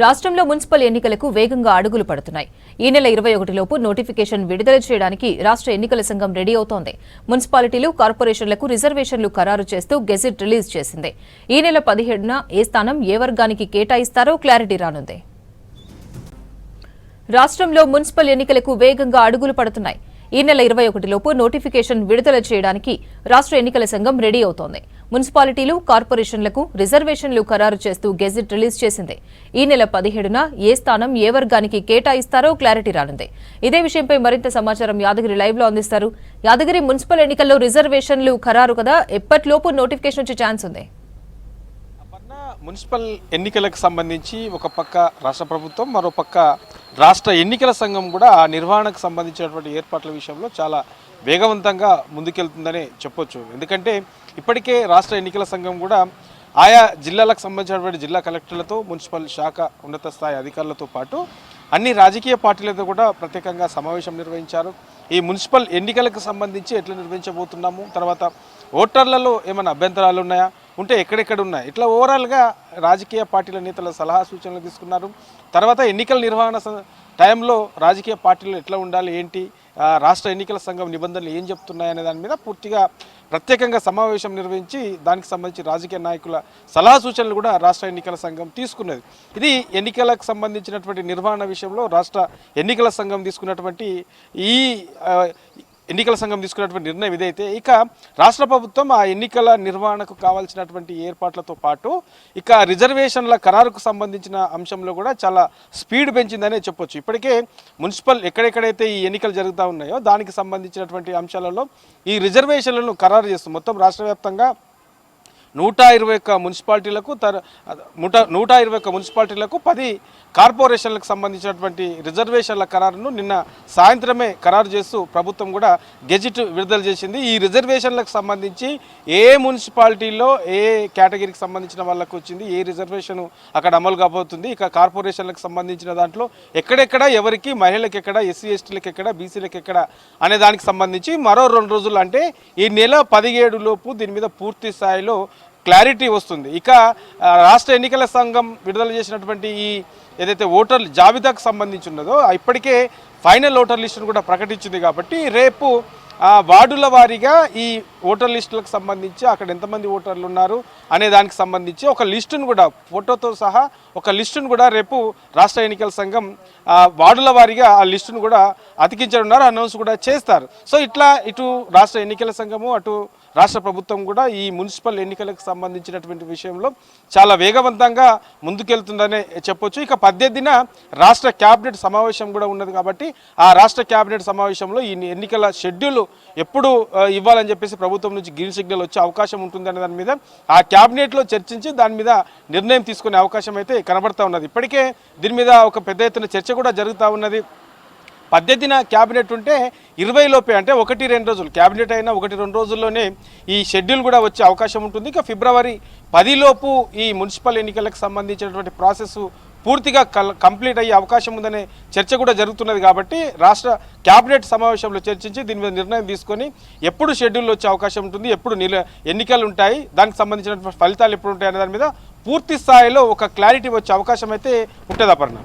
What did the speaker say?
రాష్ట్రంలో మున్సిపల్ ఎన్నికలకు వేగంగా అడుగులు పడుతున్నాయి. ఈ నెల 21 లోపు నోటిఫికేషన్ విడుదల చేయడానికి రాష్ట్ర ఎన్నికల సంఘం రెడీ అవుతోంది. మున్సిపాలిటీలు, కార్పొరేషన్లకు రిజర్వేషన్లు ఖరారు చేస్తూ గెజిట్ రిలీజ్ చేసింది. ఈ నెల 17న ఏ స్థానం ఏ వర్గానికి కేటాయిస్తారో క్లారిటీ రానుంది. రాష్ట్రంలో మున్సిపల్ ఎన్నికలకు వేగంగా అడుగులు పడుతున్నాయి. ఈ నెల 21 లోపు నోటిఫికేషన్ విడుదల చేయడానికి రాష్ట్ర ఎన్నికల సంఘం రెడీ అవుతోంది. మున్సిపాలిటీలు, కార్పొరేషన్లకు రిజర్వేషన్లు ఖరారు చేస్తూ గెజిట్ రిలీజ్ చేసింది. ఈ నెల 17న ఏ స్థానం ఏ వర్గానికి కేటాయిస్తారో క్లారిటీ రానుంది. ఇదే విషయంపై మరింత సమాచారం యాదగిరి లైవ్ లో అందిస్తారు. యాదగిరి, మున్సిపల్ ఎన్నికల్లో రిజర్వేషన్లు ఖరారు కదా, ఎప్పటిలోపు నోటిఫికేషన్ వచ్చే ఛాన్స్ ఉంది? మున్సిపల్ ఎన్నికలకు సంబంధించి ఒక పక్క రాష్ట్ర ప్రభుత్వం, మరో పక్క రాష్ట్ర ఎన్నికల సంఘం కూడా ఆ నిర్వహణకు సంబంధించినటువంటి ఏర్పాట్ల విషయంలో చాలా వేగవంతంగా ముందుకెళ్తుందనే చెప్పొచ్చు. ఎందుకంటే ఇప్పటికే రాష్ట్ర ఎన్నికల సంఘం కూడా ఆయా జిల్లాలకు సంబంధించినటువంటి జిల్లా కలెక్టర్లతో, మున్సిపల్ శాఖ ఉన్నత స్థాయి అధికారులతో పాటు అన్ని రాజకీయ పార్టీలతో కూడా ప్రత్యేకంగా సమావేశం నిర్వహించారు. ఈ మున్సిపల్ ఎన్నికలకు సంబంధించి ఎట్లా నిర్వహించబోతున్నాము, తర్వాత ఓటర్లలో ఏమైనా అభ్యంతరాలు ఉన్నాయా, ఉంటే ఎక్కడెక్కడ ఉన్నాయి, ఇట్లా ఓవరాల్గా రాజకీయ పార్టీల నేతల సలహా సూచనలు తీసుకున్నారు. తర్వాత ఎన్నికల నిర్వహణ టైంలో రాజకీయ పార్టీలు ఎట్లా ఉండాలి, ఏంటి, రాష్ట్ర ఎన్నికల సంఘం నిబంధనలు ఏం చెప్తున్నాయనే దాని మీద పూర్తిగా ప్రత్యేకంగా సమావేశం నిర్వహించి దానికి సంబంధించి రాజకీయ నాయకుల సలహా సూచనలు కూడా రాష్ట్ర ఎన్నికల సంఘం తీసుకున్నది. ఇది ఎన్నికలకు సంబంధించినటువంటి నిర్వహణ విషయంలో రాష్ట్ర ఎన్నికల సంఘం తీసుకున్నటువంటి నిర్ణయం ఇదైతే, ఇక రాష్ట్ర ప్రభుత్వం ఆ ఎన్నికల నిర్వహణకు కావాల్సినటువంటి ఏర్పాట్లతో పాటు ఇక రిజర్వేషన్ల ఖరారుకు సంబంధించిన అంశంలో కూడా చాలా స్పీడ్ పెంచిందనే చెప్పొచ్చు. ఇప్పటికే మున్సిపల్ ఎక్కడెక్కడైతే ఈ ఎన్నికలు జరుగుతూ ఉన్నాయో దానికి సంబంధించినటువంటి అంశాలలో ఈ రిజర్వేషన్లను ఖరారు చేస్తూ మొత్తం రాష్ట్ర వ్యాప్తంగా 121 మున్సిపాలిటీలకు 121 మున్సిపాలిటీలకు 10 కార్పొరేషన్లకు సంబంధించినటువంటి రిజర్వేషన్ల ఖరారును నిన్న సాయంత్రమే ఖరారు చేస్తూ ప్రభుత్వం కూడా గెజిట్ విడుదల చేసింది. ఈ రిజర్వేషన్లకు సంబంధించి ఏ మున్సిపాలిటీలో ఏ కేటగిరీకి సంబంధించిన వాళ్ళకు వచ్చింది, ఏ రిజర్వేషన్ అక్కడ అమలు కాబోతుంది, ఇక కార్పొరేషన్లకు సంబంధించిన దాంట్లో ఎక్కడెక్కడ ఎవరికి, మహిళలకు ఎక్కడ, ఎస్సీ ఎస్టీలకు ఎక్కడ, బీసీలకు ఎక్కడ అనే దానికి సంబంధించి మరో 2 రోజులు అంటే ఈ నెల 17 లోపు దీని మీద పూర్తి స్థాయిలో క్లారిటీ వస్తుంది. ఇక రాష్ట్ర ఎన్నికల సంఘం విడుదల చేసినటువంటి ఈ ఏదైతే ఓటర్ల జాబితాకు సంబంధించి ఉన్నదో ఇప్పటికే ఫైనల్ ఓటర్ లిస్టును కూడా ప్రకటించింది. కాబట్టి రేపు వార్డుల వారీగా ఈ ఓటర్ లిస్టులకు సంబంధించి అక్కడ ఎంతమంది ఓటర్లు ఉన్నారు అనే దానికి సంబంధించి ఒక లిస్టును కూడా ఫోటోతో సహా ఒక లిస్టును కూడా రేపు రాష్ట్ర ఎన్నికల సంఘం వార్డుల వారీగా ఆ లిస్టును కూడా అతికించనున్నారు, అనౌన్స్ కూడా చేస్తారు. సో ఇట్లా ఇటు రాష్ట్ర ఎన్నికల సంఘము, అటు రాష్ట్ర ప్రభుత్వం కూడా ఈ మున్సిపల్ ఎన్నికలకు సంబంధించినటువంటి విషయంలో చాలా వేగవంతంగా ముందుకెళ్తుందనే చెప్పొచ్చు. ఇక 18న రాష్ట్ర క్యాబినెట్ సమావేశం కూడా ఉన్నది. కాబట్టి ఆ రాష్ట్ర క్యాబినెట్ సమావేశంలో ఈ ఎన్నికల షెడ్యూల్ ఎప్పుడు ఇవ్వాలని చెప్పేసి ప్రభుత్వం నుంచి గ్రీన్ సిగ్నల్ వచ్చే అవకాశం ఉంటుందనే దాని మీద ఆ క్యాబినెట్లో చర్చించి దాని మీద నిర్ణయం తీసుకునే అవకాశం అయితే కనబడతా ఉన్నది. ఇప్పటికే దీని మీద ఒక పెద్ద ఎత్తున చర్చ కూడా జరుగుతూ ఉన్నది. 18న క్యాబినెట్ ఉంటే 20 లోపే, అంటే 1-2 రోజులు క్యాబినెట్ అయినా 1-2 రోజుల్లోనే ఈ షెడ్యూల్ కూడా వచ్చే అవకాశం ఉంటుంది. ఇక ఫిబ్రవరి 10 లోపు ఈ మున్సిపల్ ఎన్నికలకు సంబంధించినటువంటి ప్రాసెస్ పూర్తిగా కంప్లీట్ అయ్యే అవకాశం ఉందనే చర్చ కూడా జరుగుతున్నది. కాబట్టి రాష్ట్ర క్యాబినెట్ సమావేశంలో చర్చించి దీని మీద నిర్ణయం తీసుకొని ఎప్పుడు షెడ్యూల్ వచ్చే అవకాశం ఉంటుంది, ఎప్పుడు ఎన్నికలు ఉంటాయి, దానికి సంబంధించినటువంటి ఫలితాలు ఎప్పుడు ఉంటాయి అనే దాని మీద పూర్తి స్థాయిలో ఒక క్లారిటీ వచ్చే అవకాశం అయితే ఉంటుంది. అపర్ణ.